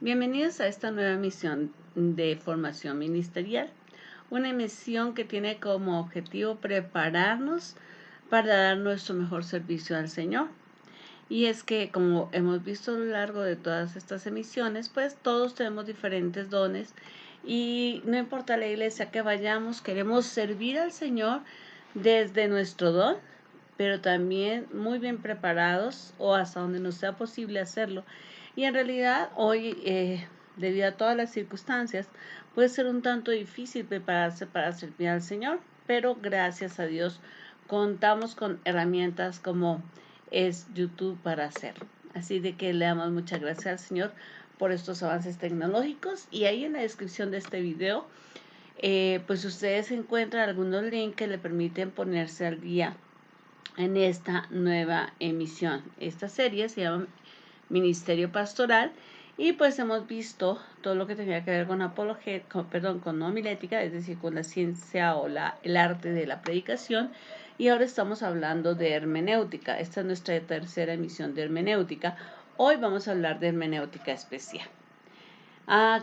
Bienvenidos a esta nueva misión de formación ministerial, una misión que tiene como objetivo prepararnos para dar nuestro mejor servicio al Señor. Y es que, como hemos visto a lo largo de todas estas emisiones, pues todos tenemos diferentes dones y no importa la iglesia que vayamos, queremos servir al Señor desde nuestro don, pero también muy bien preparados o hasta donde nos sea posible hacerlo. Y en realidad hoy, debido a todas las circunstancias, puede ser un tanto difícil prepararse para servir al Señor, pero gracias a Dios contamos con herramientas como es YouTube para hacerlo. Así de que le damos muchas gracias al Señor por estos avances tecnológicos, y ahí en la descripción de este video pues ustedes encuentran algunos links que le permiten ponerse al día en esta nueva emisión. Esta serie se llama Ministerio Pastoral y pues hemos visto todo lo que tenía que ver con con homilética, es decir, con la ciencia o el arte de la predicación, y ahora estamos hablando de hermenéutica. Esta es nuestra tercera emisión de hermenéutica. Hoy vamos a hablar de hermenéutica especial.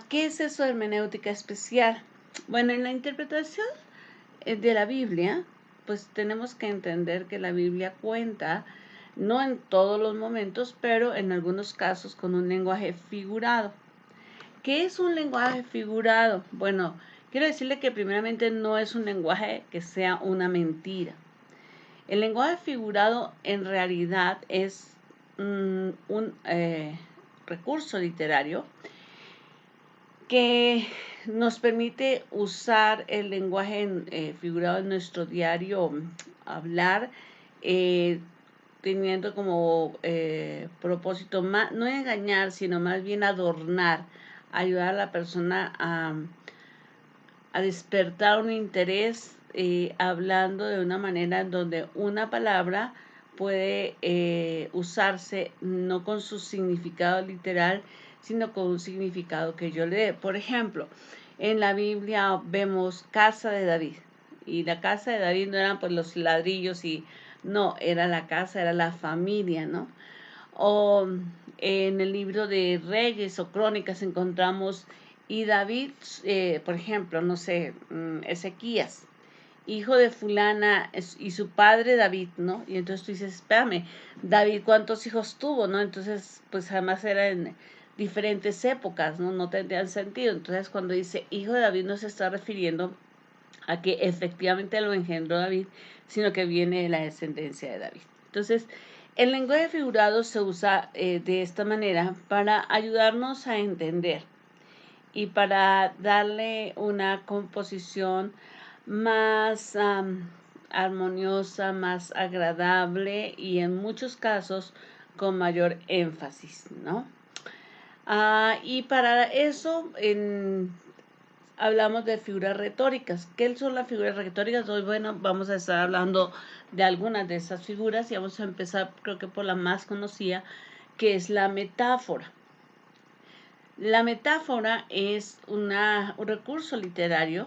¿Qué es eso de hermenéutica especial? Bueno, en la interpretación de la Biblia, pues tenemos que entender que la Biblia cuenta, no en todos los momentos, pero en algunos casos con un lenguaje figurado. ¿Qué es un lenguaje figurado? Bueno, quiero decirle que primeramente no es un lenguaje que sea una mentira. El lenguaje figurado en realidad es un recurso literario que nos permite usar el lenguaje figurado en nuestro diario hablar, eh, teniendo como propósito no engañar, sino más bien adornar, ayudar a la persona a despertar un interés, hablando de una manera en donde una palabra puede usarse no con su significado literal, sino con un significado que yo le dé. Por ejemplo, en la Biblia vemos casa de David, y la casa de David no eran pues los ladrillos, y no, era la casa, era la familia, ¿no? O en el libro de Reyes o Crónicas encontramos, y David, por ejemplo, no sé, Ezequías, hijo de fulana, y su padre David, ¿no? Y entonces tú dices, espérame, David, ¿cuántos hijos tuvo, no? Entonces, pues además era en diferentes épocas, ¿no? No tendrían sentido. Entonces, cuando dice hijo de David, no se está refiriendo a que efectivamente lo engendró David, sino que viene de la descendencia de David. Entonces, el lenguaje figurado se usa de esta manera para ayudarnos a entender y para darle una composición más armoniosa, más agradable, y en muchos casos con mayor énfasis, ¿no? Y para eso hablamos de figuras retóricas. ¿Qué son las figuras retóricas? Hoy, bueno, vamos a estar hablando de algunas de esas figuras, y vamos a empezar, creo que por la más conocida, que es la metáfora. La metáfora es un recurso literario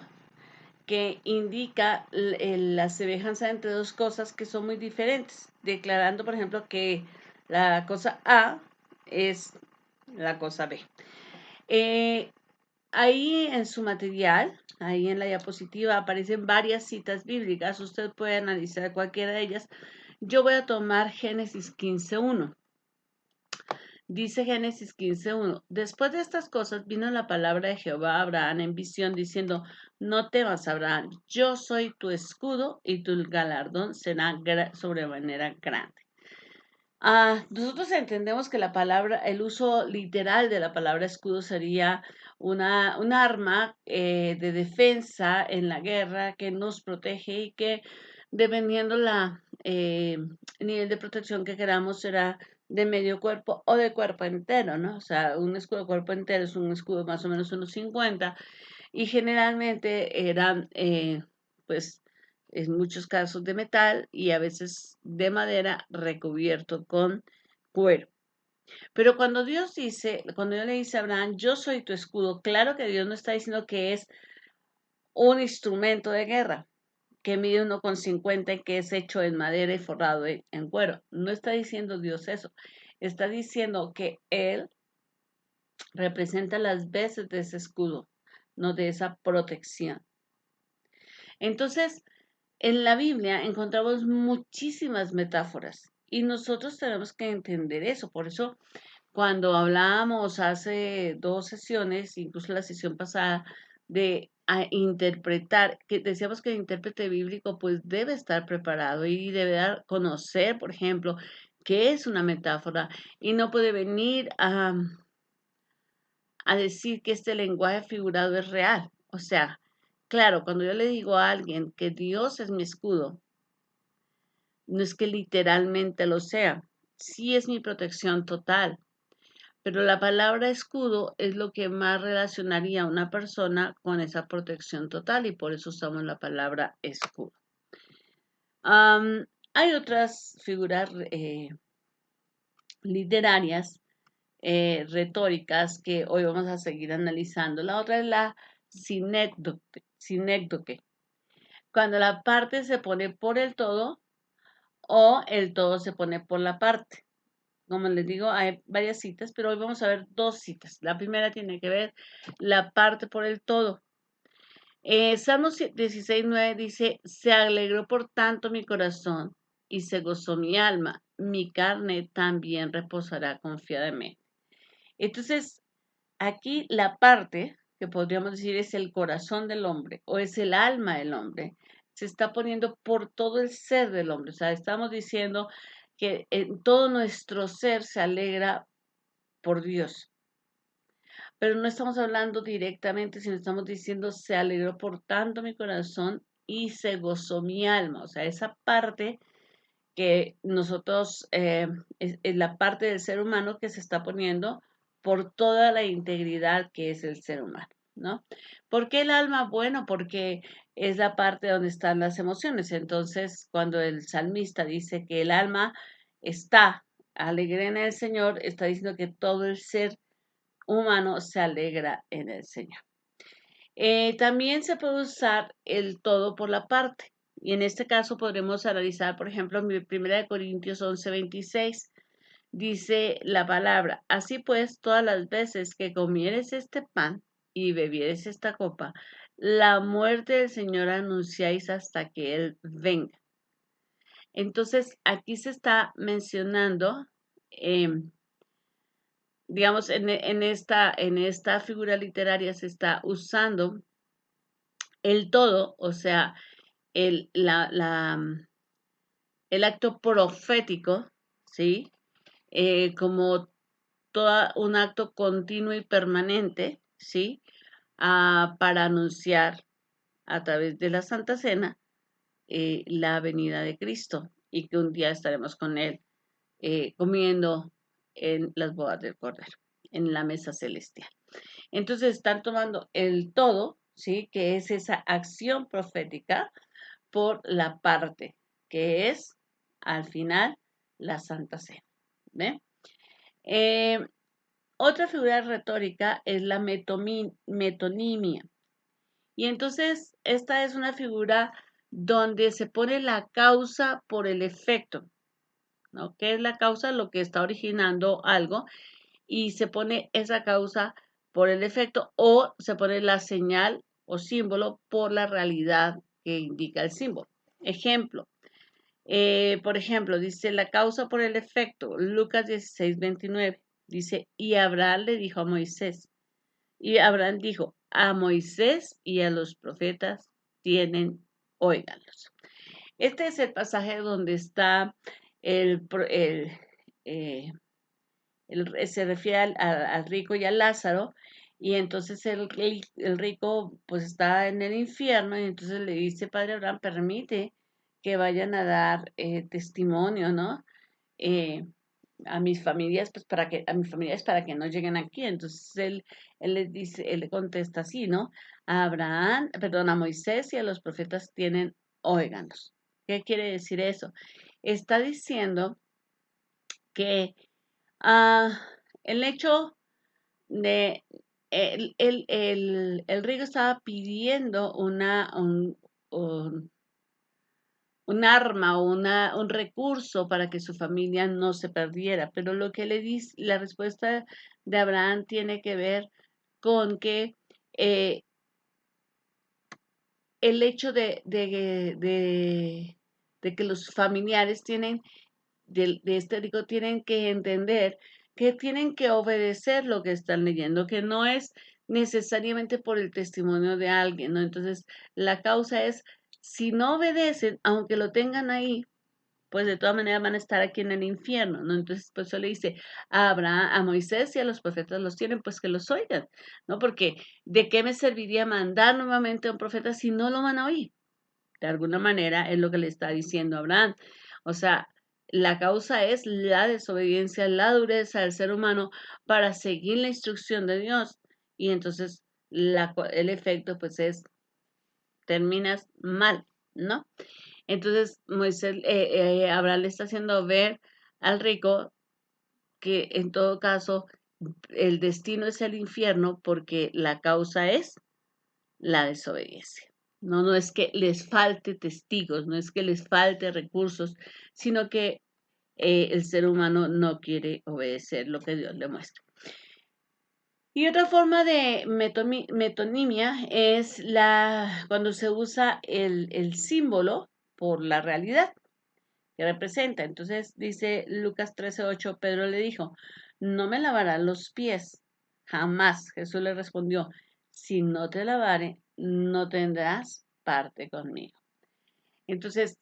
que indica la semejanza entre dos cosas que son muy diferentes, declarando, por ejemplo, que la cosa A es la cosa B. Ahí en su material, ahí en la diapositiva, aparecen varias citas bíblicas. Usted puede analizar cualquiera de ellas. Yo voy a tomar Génesis 15:1. Dice Génesis 15:1: después de estas cosas vino la palabra de Jehová a Abraham en visión, diciendo: no temas, Abraham, yo soy tu escudo, y tu galardón será sobremanera grande. Nosotros entendemos que la palabra, el uso literal de la palabra escudo sería un arma de defensa en la guerra, que nos protege, y que, dependiendo el nivel de protección que queramos, será de medio cuerpo o de cuerpo entero, ¿no? O sea, un escudo de cuerpo entero es un escudo más o menos unos 50, y generalmente eran, pues, en muchos casos de metal, y a veces de madera, recubierto con cuero. Pero cuando Dios le dice a Abraham, yo soy tu escudo, claro que Dios no está diciendo que es un instrumento de guerra que mide 1,50 y que es hecho en madera y forrado en cuero. No está diciendo Dios eso. Está diciendo que Él representa las veces de ese escudo, no de esa protección. Entonces, en la Biblia encontramos muchísimas metáforas y nosotros tenemos que entender eso. Por eso, cuando hablábamos hace 2 sesiones, incluso la sesión pasada, de interpretar, que decíamos que el intérprete bíblico pues debe estar preparado y debe conocer, por ejemplo, qué es una metáfora y no puede venir a decir que este lenguaje figurado es real. O sea, claro, cuando yo le digo a alguien que Dios es mi escudo, no es que literalmente lo sea, sí es mi protección total, pero la palabra escudo es lo que más relacionaría a una persona con esa protección total y por eso usamos la palabra escudo. Hay otras figuras literarias, retóricas que hoy vamos a seguir analizando. La otra es la sinécdoque, cuando la parte se pone por el todo o el todo se pone por la parte. Como les digo, hay varias citas, pero hoy vamos a ver 2 citas. La primera tiene que ver la parte por el todo. Salmo 16:9 dice, se alegró por tanto mi corazón y se gozó mi alma, mi carne también reposará confiadamente. Entonces, aquí la parte que podríamos decir es el corazón del hombre o es el alma del hombre, se está poniendo por todo el ser del hombre. O sea, estamos diciendo que en todo nuestro ser se alegra por Dios. Pero no estamos hablando directamente, sino estamos diciendo, se alegró por tanto mi corazón y se gozó mi alma. O sea, esa parte que nosotros, es la parte del ser humano que se está poniendo por toda la integridad que es el ser humano, ¿no? ¿Por qué el alma? Bueno, porque es la parte donde están las emociones. Entonces, cuando el salmista dice que el alma está alegre en el Señor, está diciendo que todo el ser humano se alegra en el Señor. También se puede usar el todo por la parte. Y en este caso podremos analizar, por ejemplo, en 1 Corintios 11:26. Dice la palabra, así pues, todas las veces que comieres este pan y bebieres esta copa, la muerte del Señor anunciáis hasta que Él venga. Entonces, aquí se está mencionando, digamos, en esta figura literaria se está usando el todo, o sea, el, la, la, el acto profético, ¿sí? Como todo un acto continuo y permanente, ¿sí? Para anunciar a través de la Santa Cena la venida de Cristo y que un día estaremos con Él comiendo en las bodas del Cordero, en la mesa celestial. Entonces están tomando el todo, ¿sí? Que es esa acción profética por la parte, que es al final la Santa Cena. ¿Ve? Eh, Otra figura retórica es la metonimia. Y entonces esta es una figura donde se pone la causa por el efecto, ¿no? ¿Qué es la causa? Lo que está originando algo y se pone esa causa por el efecto o se pone la señal o símbolo por la realidad que indica el símbolo. Ejemplo, por ejemplo, dice la causa por el efecto, Lucas 16:29, dice, y Abraham le dijo a Moisés, y Abraham dijo, a Moisés y a los profetas tienen, óiganlos. Este es el pasaje donde está el, eh, se refiere al rico y a Lázaro, y entonces el rico pues está en el infierno, y entonces le dice, Padre Abraham, permite que vayan a dar testimonio, ¿no? Eh, a mis familias, pues a mis familias para que no lleguen aquí. Entonces él les dice, él le contesta así, ¿no? A Abraham, perdón, a Moisés y a los profetas tienen, óiganos. ¿Qué quiere decir eso? Está diciendo que el hecho de el rico estaba pidiendo un arma o un recurso para que su familia no se perdiera. Pero lo que le dice, la respuesta de Abraham tiene que ver con que eh, el hecho de que los familiares de este rico tienen que entender que tienen que obedecer lo que están leyendo, que no es necesariamente por el testimonio de alguien, ¿no? Entonces, la causa es, si no obedecen, aunque lo tengan ahí, pues de todas maneras van a estar aquí en el infierno, ¿no? Entonces, pues eso le dice a Abraham, a Moisés y a los profetas los tienen, pues que los oigan, ¿no? Porque ¿de qué me serviría mandar nuevamente a un profeta si no lo van a oír? De alguna manera es lo que le está diciendo Abraham. O sea, la causa es la desobediencia, la dureza del ser humano para seguir la instrucción de Dios. Y entonces el efecto pues es, terminas mal, ¿no? Entonces Moisés, Abraham le está haciendo ver al rico que en todo caso el destino es el infierno porque la causa es la desobediencia. No, no es que les falte testigos, no es que les falte recursos, sino que el ser humano no quiere obedecer lo que Dios le muestra. Y otra forma de metonimia es cuando se usa el símbolo por la realidad que representa. Entonces dice Lucas 13:8, Pedro le dijo, no me lavarás los pies, jamás. Jesús le respondió, si no te lavare, no tendrás parte conmigo. Entonces,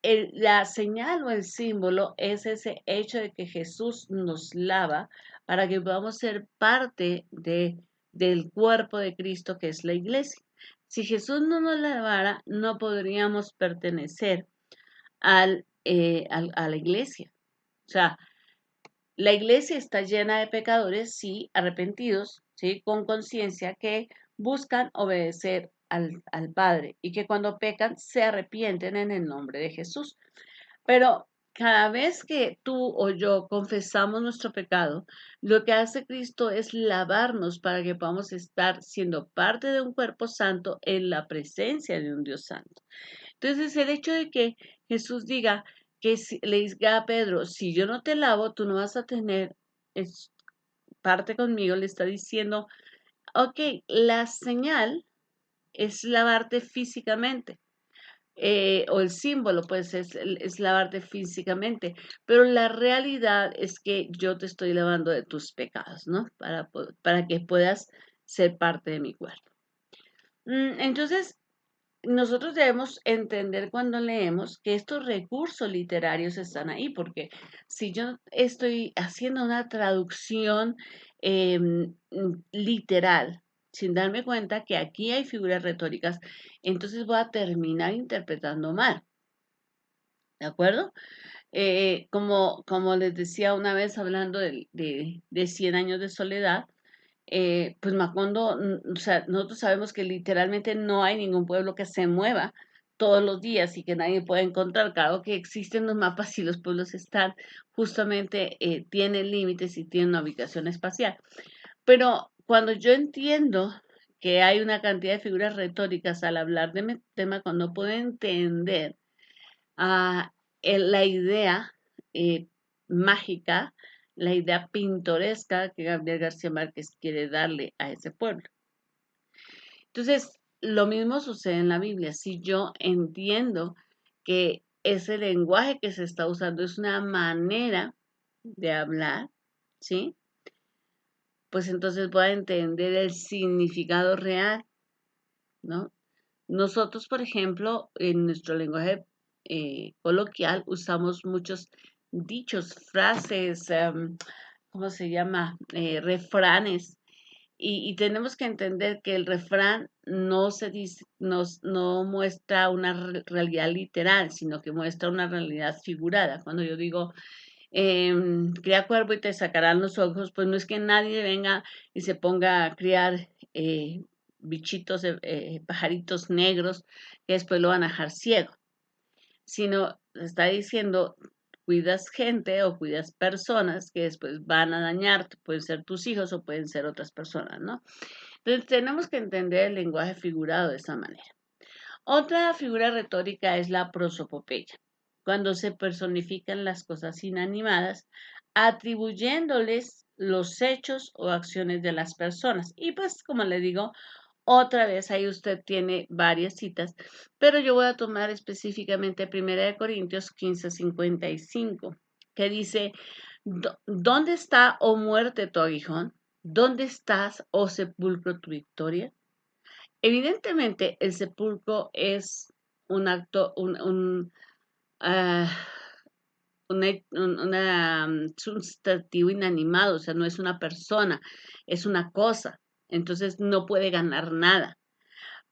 la señal o el símbolo es ese hecho de que Jesús nos lava para que podamos ser parte del cuerpo de Cristo que es la iglesia. Si Jesús no nos lavara, no podríamos pertenecer a la iglesia. O sea, la iglesia está llena de pecadores, sí, arrepentidos, sí, con conciencia, que buscan obedecer al Padre y que cuando pecan se arrepienten en el nombre de Jesús. Pero cada vez que tú o yo confesamos nuestro pecado, lo que hace Cristo es lavarnos para que podamos estar siendo parte de un cuerpo santo en la presencia de un Dios santo. Entonces, el hecho de que Jesús diga le diga a Pedro, si yo no te lavo, tú no vas a tener parte conmigo, le está diciendo, ok, la señal es lavarte físicamente. O el símbolo, pues es lavarte físicamente, pero la realidad es que yo te estoy lavando de tus pecados, ¿no? Para que puedas ser parte de mi cuerpo. Entonces, nosotros debemos entender cuando leemos que estos recursos literarios están ahí, porque si yo estoy haciendo una traducción literal, sin darme cuenta que aquí hay figuras retóricas, entonces voy a terminar interpretando mal. ¿De acuerdo? Como les decía una vez hablando de 100 años de soledad, pues Macondo, o sea, nosotros sabemos que literalmente no hay ningún pueblo que se mueva todos los días y que nadie pueda encontrar. Claro que existen los mapas y los pueblos están, justamente tienen límites y tienen una ubicación espacial. Pero cuando yo entiendo que hay una cantidad de figuras retóricas al hablar de mi tema, cuando puedo entender a la idea mágica, la idea pintoresca que Gabriel García Márquez quiere darle a ese pueblo. Entonces, lo mismo sucede en la Biblia. Si yo entiendo que ese lenguaje que se está usando es una manera de hablar, ¿sí? Pues entonces voy a entender el significado real, ¿no? Nosotros, por ejemplo, en nuestro lenguaje coloquial usamos muchos dichos, frases, ¿cómo se llama? Refranes. Y tenemos que entender que el refrán no se dice, no muestra una realidad literal, sino que muestra una realidad figurada. Cuando yo digo, cría cuervo y te sacarán los ojos, pues no es que nadie venga y se ponga a criar bichitos, pajaritos negros que después lo van a dejar ciego, sino está diciendo, cuidas gente o cuidas personas que después van a dañarte, pueden ser tus hijos o pueden ser otras personas, ¿no? Entonces tenemos que entender el lenguaje figurado de esa manera. Otra figura retórica es la prosopopeya, cuando se personifican las cosas inanimadas, atribuyéndoles los hechos o acciones de las personas. Y pues, como le digo, otra vez ahí usted tiene varias citas, pero yo voy a tomar específicamente 1 Corintios 15:55, que dice, ¿dónde está, oh muerte, tu aguijón? ¿Dónde estás, oh sepulcro, tu victoria? Evidentemente, el sepulcro es un acto, ah, sustantivo inanimado, o sea, no es una persona, es una cosa. Entonces no puede ganar nada.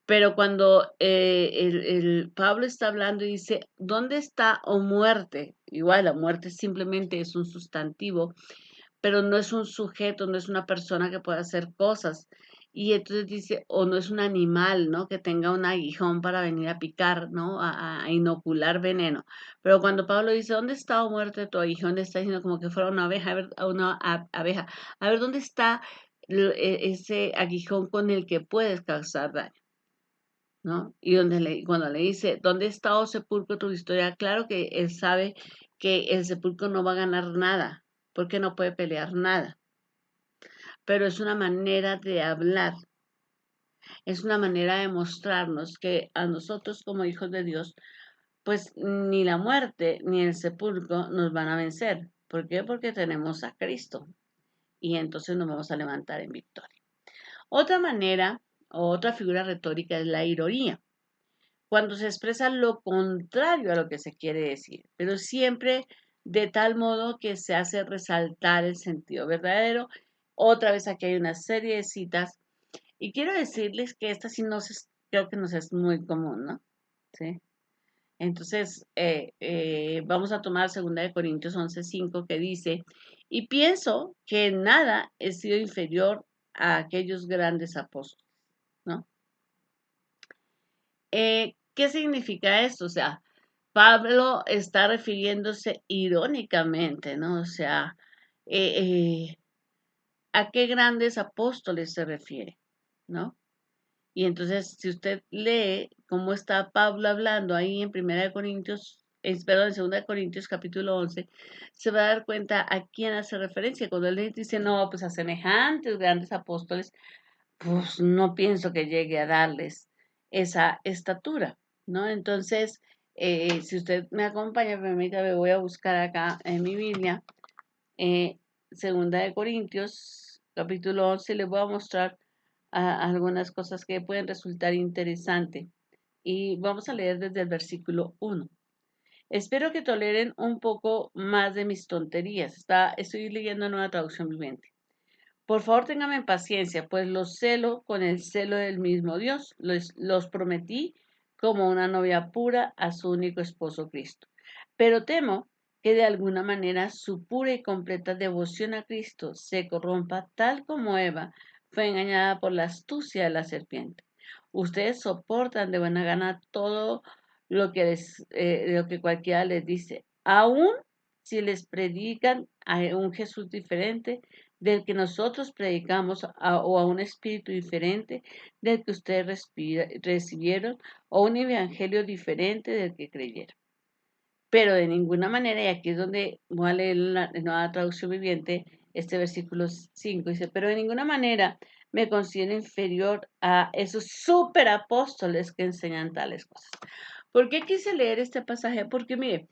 Pero cuando el Pablo está hablando y dice, ¿dónde está, oh muerte? Igual, la muerte simplemente es un sustantivo, pero no es un sujeto, no es una persona que pueda hacer cosas. Y entonces dice, o no es un animal, ¿no? Que tenga un aguijón para venir a picar, ¿no? A inocular veneno. Pero cuando Pablo dice, ¿dónde está, oh muerte, tu aguijón? Está diciendo como que fuera una abeja, a ver, abeja. A ver, ¿dónde está ese aguijón con el que puedes causar daño? ¿No? Y cuando le dice, ¿dónde está, oh sepulcro, tu historia? Claro que él sabe que el sepulcro no va a ganar nada, porque no puede pelear nada, pero es una manera de hablar, es una manera de mostrarnos que a nosotros como hijos de Dios, pues ni la muerte ni el sepulcro nos van a vencer. ¿Por qué? Porque tenemos a Cristo y entonces nos vamos a levantar en victoria. Otra manera o otra figura retórica es la ironía, cuando se expresa lo contrario a lo que se quiere decir, pero siempre de tal modo que se hace resaltar el sentido verdadero. Otra vez aquí hay una serie de citas y quiero decirles que esta sí creo que nos es muy común, ¿no? ¿Sí? Entonces, vamos a tomar 2 Corintios 11:5 que dice, y pienso que en nada he sido inferior a aquellos grandes apóstoles, ¿no? ¿Qué significa esto? O sea, Pablo está refiriéndose irónicamente, ¿no? O sea, eh, eh, ¿a qué grandes apóstoles se refiere? ¿No? Y entonces, si usted lee cómo está Pablo hablando ahí en perdón, en 2 Corintios capítulo 11, se va a dar cuenta a quién hace referencia. Cuando él dice, no, pues a semejantes grandes apóstoles, pues no pienso que llegue a darles esa estatura, ¿no? Entonces, si usted me acompaña, permítame, voy a buscar acá en mi Biblia, eh, 2 Corintios, capítulo 11, les voy a mostrar algunas cosas que pueden resultar interesantes. Y vamos a leer desde el versículo 1. Espero que toleren un poco más de mis tonterías. Estoy leyendo Nueva Traducción Viviente. Por favor, ténganme paciencia, pues los celo con el celo del mismo Dios. Los prometí como una novia pura a su único esposo Cristo. Pero temo que de alguna manera su pura y completa devoción a Cristo se corrompa tal como Eva fue engañada por la astucia de la serpiente. Ustedes soportan de buena gana todo lo que cualquiera les dice, aun si les predican a un Jesús diferente del que nosotros predicamos o a un espíritu diferente del que ustedes recibieron o un evangelio diferente del que creyeron. Pero de ninguna manera, y aquí es donde voy a leer la Nueva Traducción Viviente, este versículo 5 dice, pero de ninguna manera me considero inferior a esos super apóstoles que enseñan tales cosas. ¿Por qué quise leer este pasaje? Porque mire,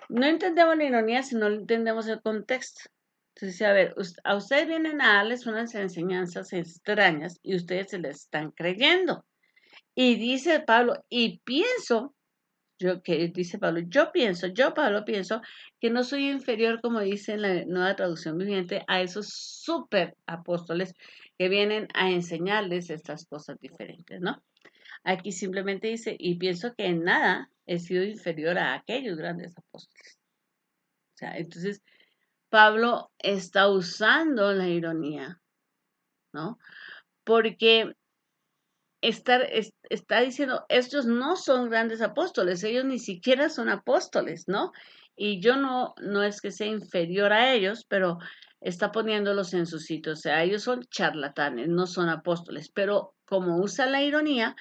no entendemos la ironía si no entendemos el contexto. Entonces, a ver, a ustedes vienen a darles unas enseñanzas extrañas y ustedes se les están creyendo. Y dice Pablo, y pienso, yo Pablo pienso que no soy inferior, como dice en la Nueva Traducción Viviente, a esos super apóstoles que vienen a enseñarles estas cosas diferentes, ¿no? Aquí simplemente dice, y pienso que en nada he sido inferior a aquellos grandes apóstoles. O sea, entonces Pablo está usando la ironía, ¿no? Porque está diciendo, estos no son grandes apóstoles, ellos ni siquiera son apóstoles, ¿no? Y yo no es que sea inferior a ellos, pero está poniéndolos en su sitio, o sea, ellos son charlatanes, no son apóstoles, pero como usa la ironía,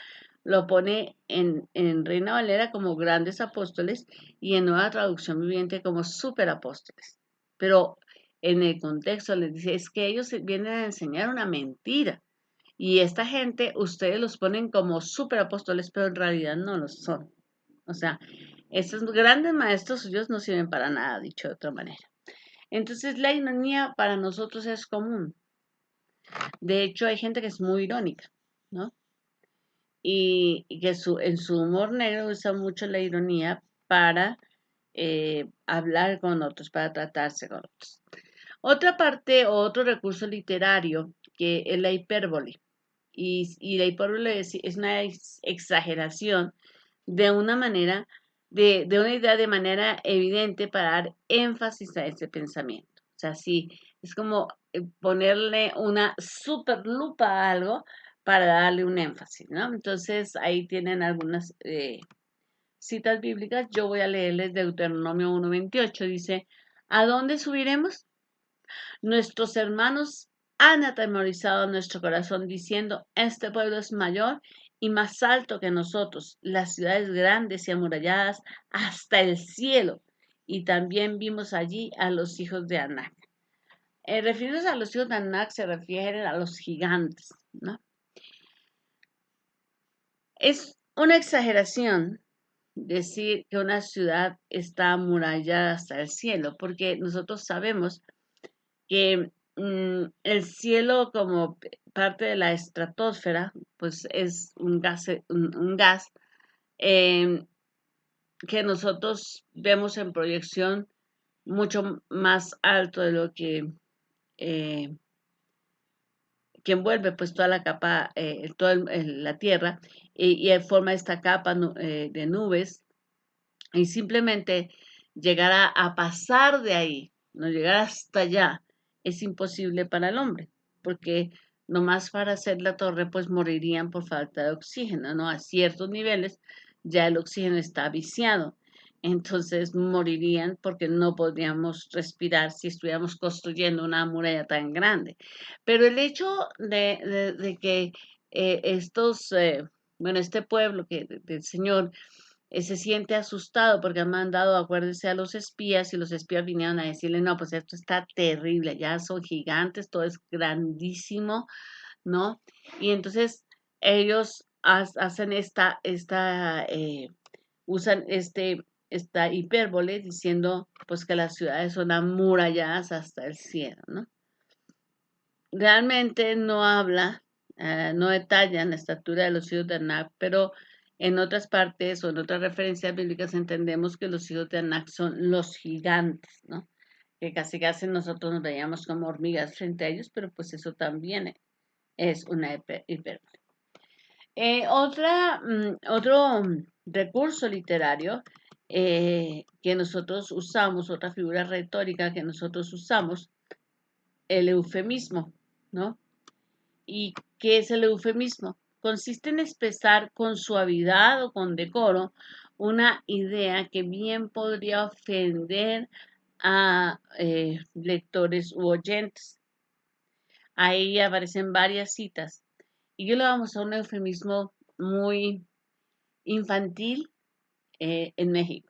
lo pone en Reina Valera como grandes apóstoles y en Nueva Traducción Viviente como superapóstoles. Pero en el contexto les dice, es que ellos vienen a enseñar una mentira. Y esta gente, ustedes los ponen como superapóstoles, pero en realidad no lo son. O sea, estos grandes maestros suyos no sirven para nada, dicho de otra manera. Entonces, la ironía para nosotros es común. De hecho, hay gente que es muy irónica, ¿no? Y que en su humor negro usa mucho la ironía para hablar con otros, para tratarse con otros. Otra parte o otro recurso literario que es la hipérbole. Y la hipérbole es una exageración de una manera, de una idea de manera evidente para dar énfasis a ese pensamiento. O sea, sí, es como ponerle una super lupa a algo para darle un énfasis, ¿no? Entonces ahí tienen algunas citas bíblicas. Yo voy a leerles Deuteronomio 1:28. Dice, ¿a dónde subiremos? Nuestros hermanos han atemorizado nuestro corazón diciendo, este pueblo es mayor y más alto que nosotros, las ciudades grandes y amuralladas hasta el cielo. Y también vimos allí a los hijos de Anac. Refiriéndose a los hijos de Anac se refieren a los gigantes, ¿no? Es una exageración decir que una ciudad está amurallada hasta el cielo, porque nosotros sabemos que el cielo como parte de la estratosfera, pues es un gas em, que nosotros vemos en proyección mucho más alto de lo eh, que envuelve pues toda la capa, toda la Tierra, y forma esta capa de nubes, y simplemente llegar a pasar de ahí, no llegar hasta allá, es imposible para el hombre, porque nomás para hacer la torre, pues morirían por falta de oxígeno, ¿no? A ciertos niveles ya el oxígeno está viciado, entonces morirían porque no podríamos respirar si estuviéramos construyendo una muralla tan grande. Pero el hecho de que bueno, este pueblo del Señor se siente asustado porque han mandado, acuérdese, a los espías y los espías vinieron a decirle, no, pues esto está terrible, ya son gigantes, todo es grandísimo, ¿no? Y entonces ellos hacen usan esta hipérbole diciendo pues que las ciudades son amuralladas hasta el cielo, ¿no? Realmente no habla, no detalla la estatura de los hijos de Anak, pero en otras partes o en otras referencias bíblicas entendemos que los hijos de Anak son los gigantes, ¿no? Que casi nosotros nos veíamos como hormigas frente a ellos, pero pues eso también es una hipérbole. Otro recurso literario que nosotros usamos, otra figura retórica que nosotros usamos, el eufemismo, ¿no? ¿Y qué es el eufemismo? Consiste en expresar con suavidad o con decoro una idea que bien podría ofender a lectores u oyentes. Ahí aparecen varias citas. Y yo le vamos a un eufemismo muy infantil en México.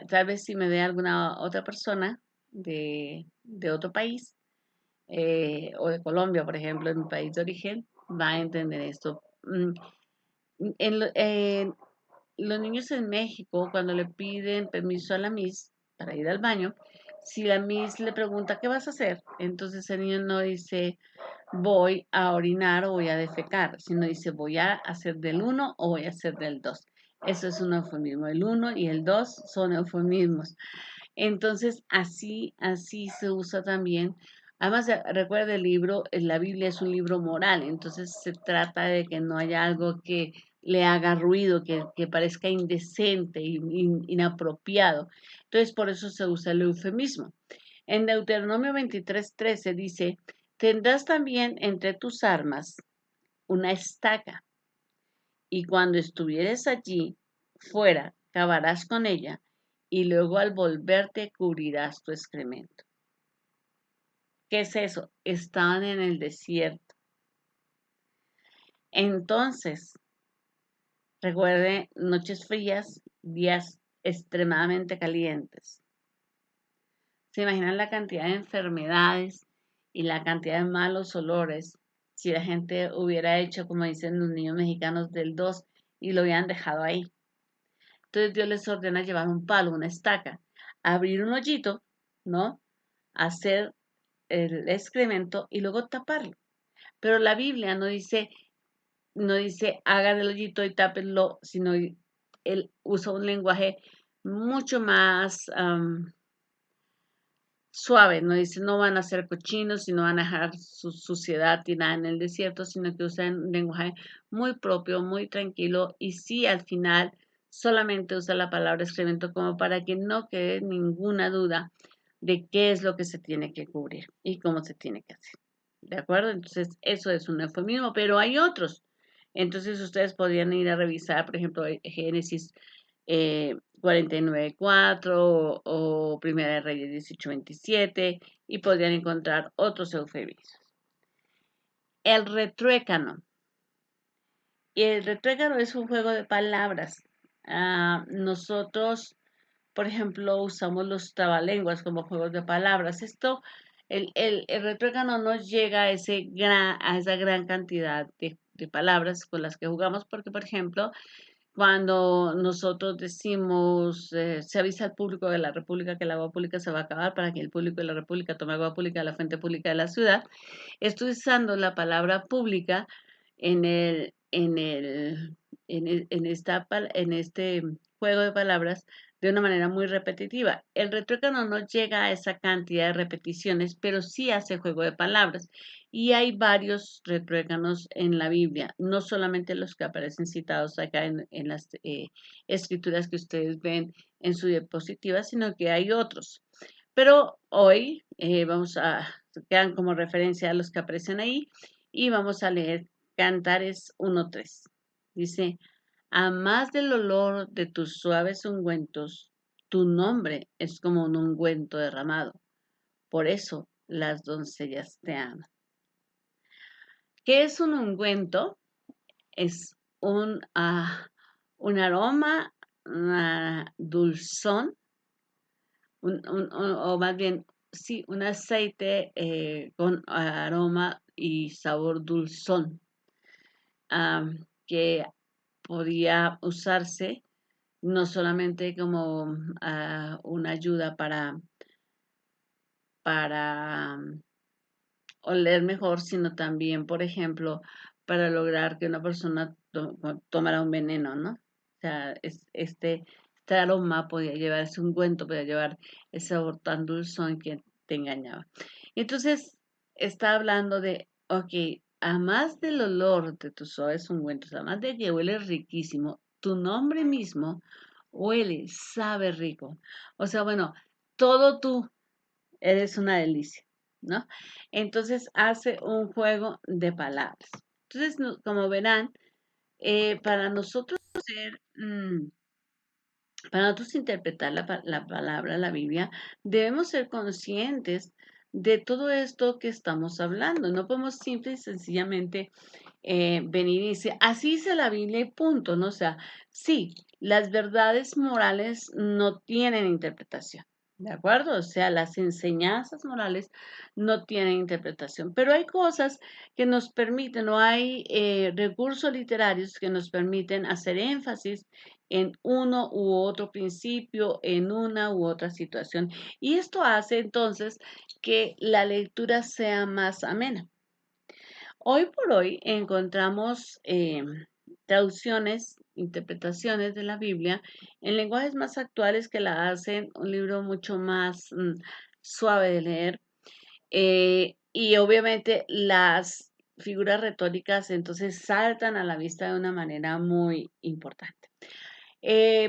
Tal vez si me ve alguna otra persona de otro país, o de Colombia, por ejemplo, en mi país de origen, va a entender esto. Los niños en México, cuando le piden permiso a la Miss para ir al baño, si la Miss le pregunta, ¿qué vas a hacer? Entonces el niño no dice, voy a orinar o voy a defecar, sino dice, voy a hacer del uno o voy a hacer del 2. Eso es un eufemismo. El uno y el 2 son eufemismos. Entonces, así se usa también. Además, recuerda el libro, la Biblia es un libro moral, entonces se trata de que no haya algo que le haga ruido, que parezca indecente, inapropiado. Entonces, por eso se usa el eufemismo. En Deuteronomio 23:13 dice, tendrás también entre tus armas una estaca, y cuando estuvieres allí fuera, cavarás con ella, y luego al volverte cubrirás tu excremento. ¿Qué es eso? Estaban en el desierto. Entonces, recuerde, noches frías, días extremadamente calientes. ¿Se imaginan la cantidad de enfermedades y la cantidad de malos olores si la gente hubiera hecho, como dicen los niños mexicanos, del 2 y lo hubieran dejado ahí? Entonces Dios les ordena llevar un palo, una estaca, abrir un hoyito, ¿no? Hacer el excremento y luego taparlo. Pero la Biblia no dice hagan el hoyito y tápenlo, sino él usa un lenguaje mucho más suave, no dice no van a ser cochinos y no van a dejar su suciedad tirada en el desierto, sino que usa un lenguaje muy propio, muy tranquilo y sí al final solamente usa la palabra excremento como para que no quede ninguna duda de qué es lo que se tiene que cubrir y cómo se tiene que hacer. ¿De acuerdo? Entonces, eso es un eufemismo, pero hay otros. Entonces, ustedes podrían ir a revisar, por ejemplo, Génesis 49:4 o Primera de Reyes 18:27 y podrían encontrar otros eufemismos. El retruécano. Y el retruécano es un juego de palabras. Nosotros, por ejemplo, usamos los trabalenguas como juegos de palabras. El retruécano no llega a esa gran cantidad de palabras con las que jugamos, porque, por ejemplo, cuando nosotros decimos, se avisa al público de la República que el agua pública se va a acabar para que el público de la República tome agua pública de la fuente pública de la ciudad, estoy usando la palabra pública en el, en el, en este juego de palabras de una manera muy repetitiva. El retruécano no llega a esa cantidad de repeticiones, pero sí hace juego de palabras. Y hay varios retruécanos en la Biblia, no solamente los que aparecen citados acá en las escrituras que ustedes ven en su diapositiva, sino que hay otros. Pero hoy quedan como referencia a los que aparecen ahí y vamos a leer Cantares 1:3. Dice, a más del olor de tus suaves ungüentos, tu nombre es como un ungüento derramado. Por eso las doncellas te aman. ¿Qué es un ungüento? Es un aroma dulzón, o más bien, sí, un aceite con aroma y sabor dulzón, que podía usarse no solamente como una ayuda para oler mejor, sino también, por ejemplo, para lograr que una persona tomara un veneno, ¿no? O sea, este aroma podía llevar ese ungüento, podía llevar ese sabor tan dulzón que te engañaba. Entonces, está hablando de, ok, a más del olor de tus suaves ungüentos, además de que huele riquísimo, tu nombre mismo huele, sabe rico. O sea, bueno, todo tú eres una delicia, ¿no? Entonces hace un juego de palabras. Entonces, como verán, para nosotros para nosotros interpretar la palabra, la Biblia, debemos ser conscientes de todo esto que estamos hablando. No podemos simple y sencillamente venir y decir, así dice la Biblia y punto, ¿no? O sea, sí, las verdades morales no tienen interpretación, ¿de acuerdo? O sea, las enseñanzas morales no tienen interpretación, pero hay cosas que nos permiten, o hay recursos literarios que nos permiten hacer énfasis en uno u otro principio, en una u otra situación. Y esto hace entonces que la lectura sea más amena. Hoy por hoy encontramos traducciones, interpretaciones de la Biblia en lenguajes más actuales que la hacen un libro mucho más suave de leer. Y obviamente las figuras retóricas entonces saltan a la vista de una manera muy importante.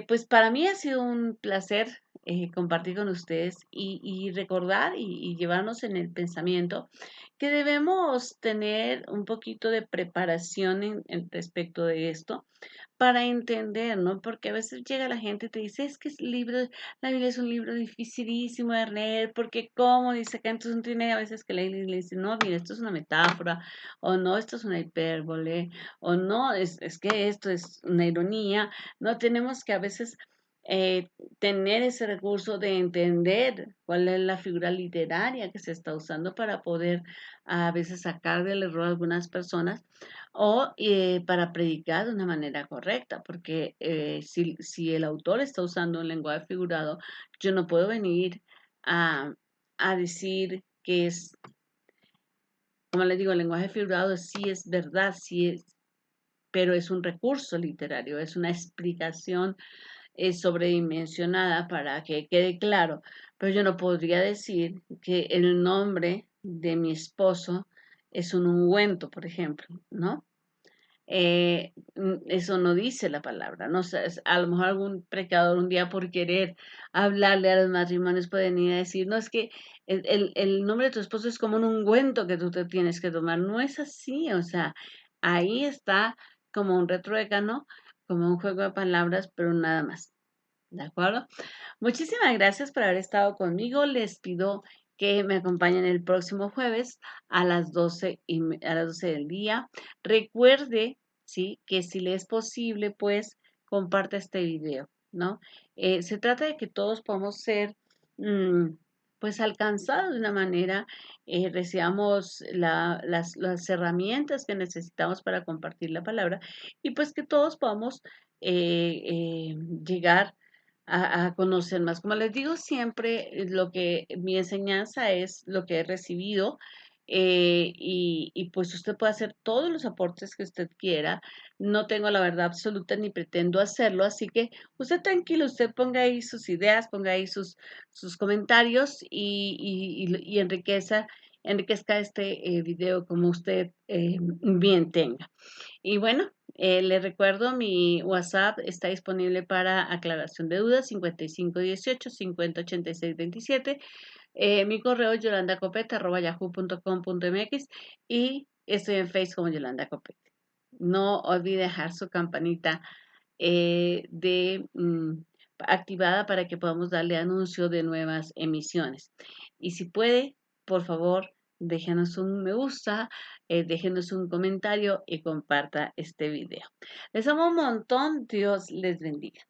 Pues para mí ha sido un placer compartir con ustedes y recordar y llevarnos en el pensamiento que debemos tener un poquito de preparación en respecto de esto para entender, ¿no? Porque a veces llega la gente y te dice, es que la Biblia es un libro dificilísimo de leer, porque cómo dice que entonces uno tiene a veces que leer y le dice, no, mira, esto es una metáfora, o no, esto es una hipérbole, o no, es que esto es una ironía, no tenemos que a veces tener ese recurso de entender cuál es la figura literaria que se está usando para poder a veces sacar del error a algunas personas o para predicar de una manera correcta, porque si el autor está usando un lenguaje figurado, yo no puedo venir a, a decir que es, como les digo, el lenguaje figurado sí es verdad, sí es, pero es un recurso literario, es una explicación sobredimensionada para que quede claro, pero yo no podría decir que el nombre de mi esposo es un ungüento, por ejemplo, ¿no? Eso no dice la palabra, ¿no? O sea, a lo mejor algún pecador un día por querer hablarle a los matrimonios puede venir a decir, no, es que el nombre de tu esposo es como un ungüento que tú te tienes que tomar. No es así, o sea, ahí está como un retruécano, como un juego de palabras, pero nada más. ¿De acuerdo? Muchísimas gracias por haber estado conmigo. Les pido que me acompañen el próximo jueves a las 12 a las 12 del día. Recuerde, ¿sí? Que si le es posible, pues comparta este video, ¿no? Se trata de que todos podamos ser, mm, pues, alcanzados de una manera, recibamos las herramientas que necesitamos para compartir la palabra y pues que todos podamos llegar a conocer más. Como les digo siempre, lo que mi enseñanza es lo que he recibido y pues usted puede hacer todos los aportes que usted quiera. No tengo la verdad absoluta ni pretendo hacerlo, así que usted tranquilo, usted ponga ahí sus ideas, ponga ahí sus comentarios y enriquezca este video como usted bien tenga. Y bueno, les recuerdo, mi WhatsApp está disponible para aclaración de dudas 5518 508627. Mi correo es yolandacopete@yahoo.com.mx y estoy en Facebook como Yolanda Copete. No olvide dejar su campanita activada para que podamos darle anuncio de nuevas emisiones. Y si puede, por favor, déjenos un me gusta, déjenos un comentario y comparta este video. Les amo un montón. Dios les bendiga.